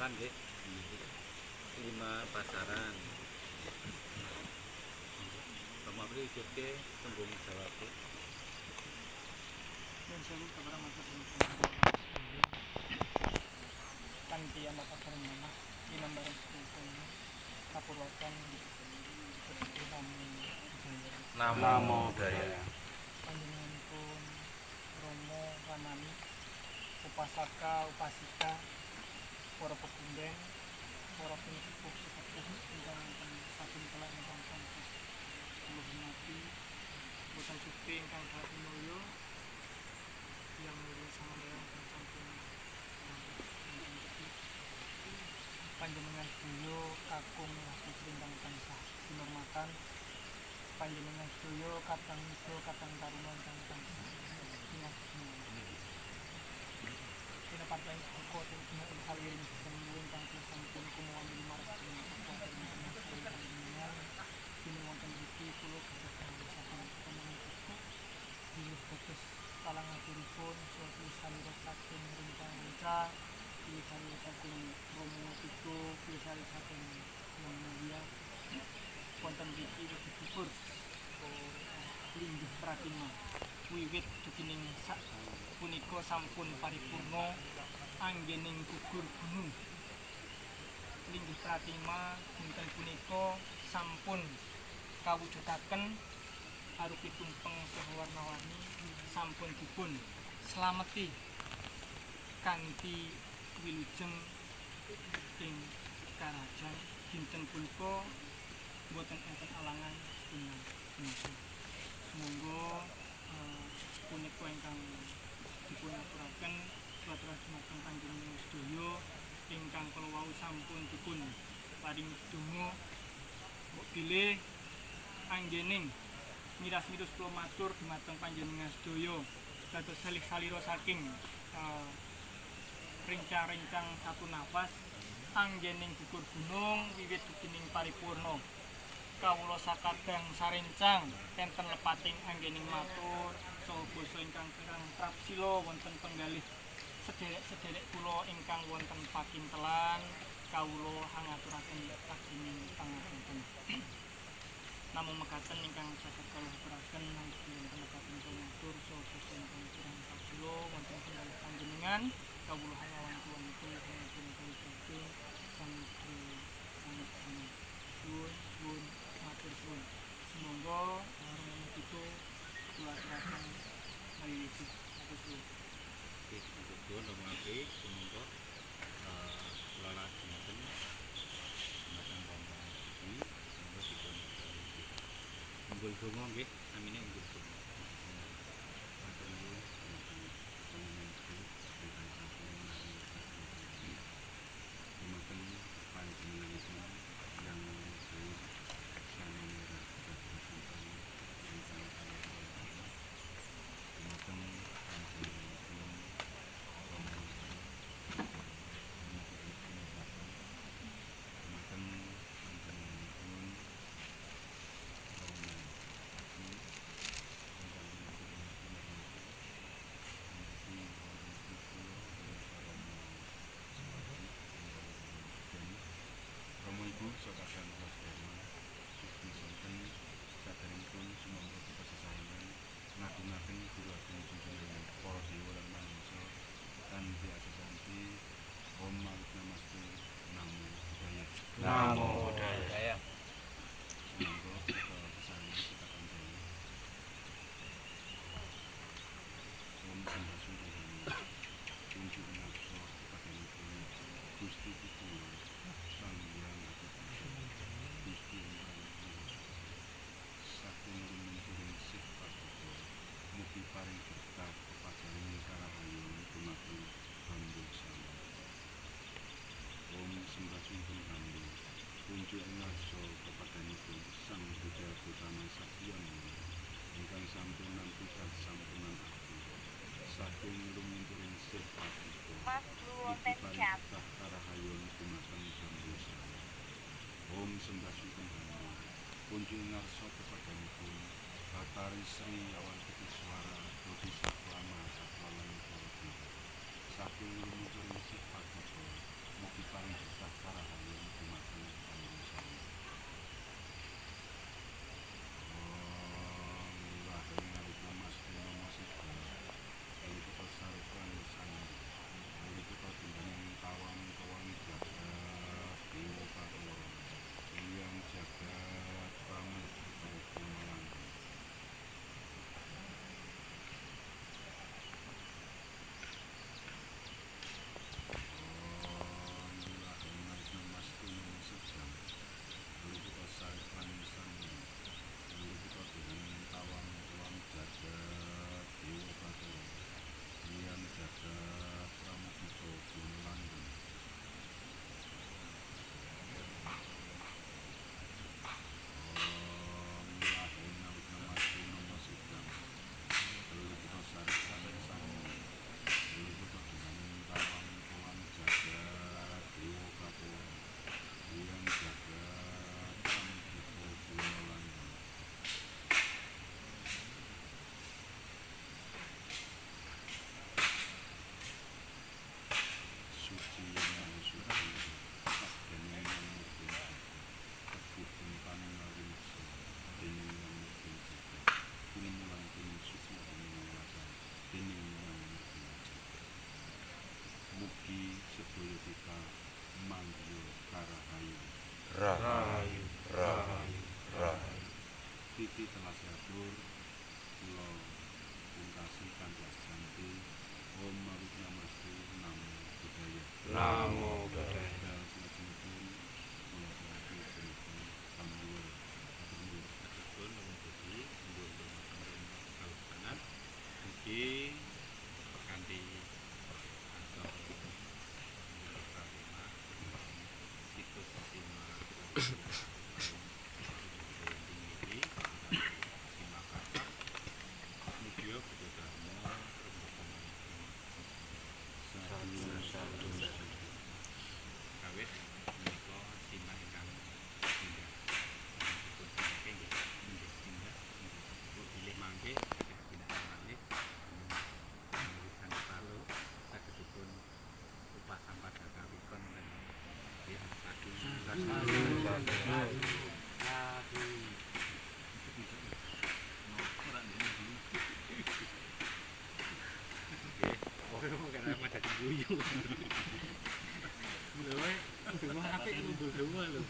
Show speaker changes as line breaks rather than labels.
pasaran nggih. 5 pasaran. Bapak Pri ujurke tembung jawabke.
Dan sewu kepada matur nuwun. Kanthi anak pasaran mana dinambaran sepuluh kapulakan
Namo Buddhaya.
Panjenenganipun Romo Ramani upasaka upasika para pepundhen para sepuh ingkang saking kelak ingkang tansah kula hormati boten suci ingkang saking mulya yang mulya samangga ingkang sampun panjenengan sedaya kakung Gusti ingkang tansah kinurmatan panjenengan sedaya katang muga katang taruna ingkang tansah Pinapatay ko at insalin sa mga ingkang sampun kumuha ng marap ng pagkakas ng panjenengan kinuwang kanibiti pulo kapag sa pangkakas ko bilis putus talang aturipon so salirat sa akin rincang-rincang salirat sa akin romo ito salirat sa akin yang mulia konten biti bersyukur o linggih pratima wiwit tukining sak punika sampun paripurna anggening gugur gunung linggih pratima dinten punika sampun kawujudaken arupi tumpeng warna-warni sampun dipun slameti kanthi wilujeng ing karajan dinten punika boten enten alangan setunggal punika monggo punika ingkang dipun aturaken dhumateng panjenengan sedaya ingkang kala wau sampun dipun paring donga mbok bilih anggening miras-miras kula matur dhumateng panjenengan sedaya dados salih-salira saking rencang-rencang satu nafas anggening gugur gunung wiwit tukining paripurna kawula sakadang sarencang enten lepating anggening matur saha basa ingkang kirang prapsila wonten penggalih sederek-sederek kula ingkang wonten pakintelan kawula hangaturaken pakining pangapunten. Namung mekaten ingkang saged kula aturaken wonten lepating matur saha basa ingkang kirang prapsila wonten penggalih panjenengan kawula hangawangun pun santri suwun matur suwun semoga romo kita kula aturaken mawiwiti matur suwun.
Oke, matur suwun Romo Abi, semoga kula lajengaken dumateng Romo Abi, semoga dipun unggul donga nggih, amine unggul donga. Matur nuwun dumateng panjenenganipun yang sokakan Dharma Sukti sonten saderengipun sumangga kita sesarengan ngagungaken kulawarga junjungan para dewa lan manungsa kanthi asesanti Om Malik Namaste Namo Buddhaya.
Namo Buddhaya.
Sumangga kita sesarengan kita kanjani Om Sampurasun Tuhan tunjuk nafsu kepadanipun Gusti Pituwa Sang Hyang Gusti ingkang saking lumunturing sifat kita mugi paring berkah kepadanipun karahayu dumateng bambu sama. Om Sampurasun Hamdi tunjuk ngarsa kepadanipun Sang Buddha Gautama Sakyamuni ingkang sampun nampi kasampunan ati saking lumunturing sifat kita mugi paring berkah karahayu dumateng bambu sama. Om Sampurasun Hamdi kunjung ngarsa kepadanipun Batari Sri Awanti Suara Bodhisattva Mahasatwa lan para dewa saking lumunturing sifat kita mugi paring sedaya kita manggiyo karahayu.
Rahayu, rahayu, rahayu.
Titi telah siatur kula pungkasi kanthi asanti Om Mawid Namaste Namo Buddhaya.
Namo Buddhaya.
Dan selajengipun kula selaku punika pangluhur atur nuwun.
Adapun memuji mundur sampun kaleksanan mugi kanthi acara Pratama situs Sima ini Sima Kasak mugi Buddha Dharma
Satu
kawit menika Sima ingkang indah dipun pangke nggih indah pilih mangke saged pindah malih urusan palu saged dipun upasang pada kawikon lan nggih karena ada guyu. Lho, apik lho, lho.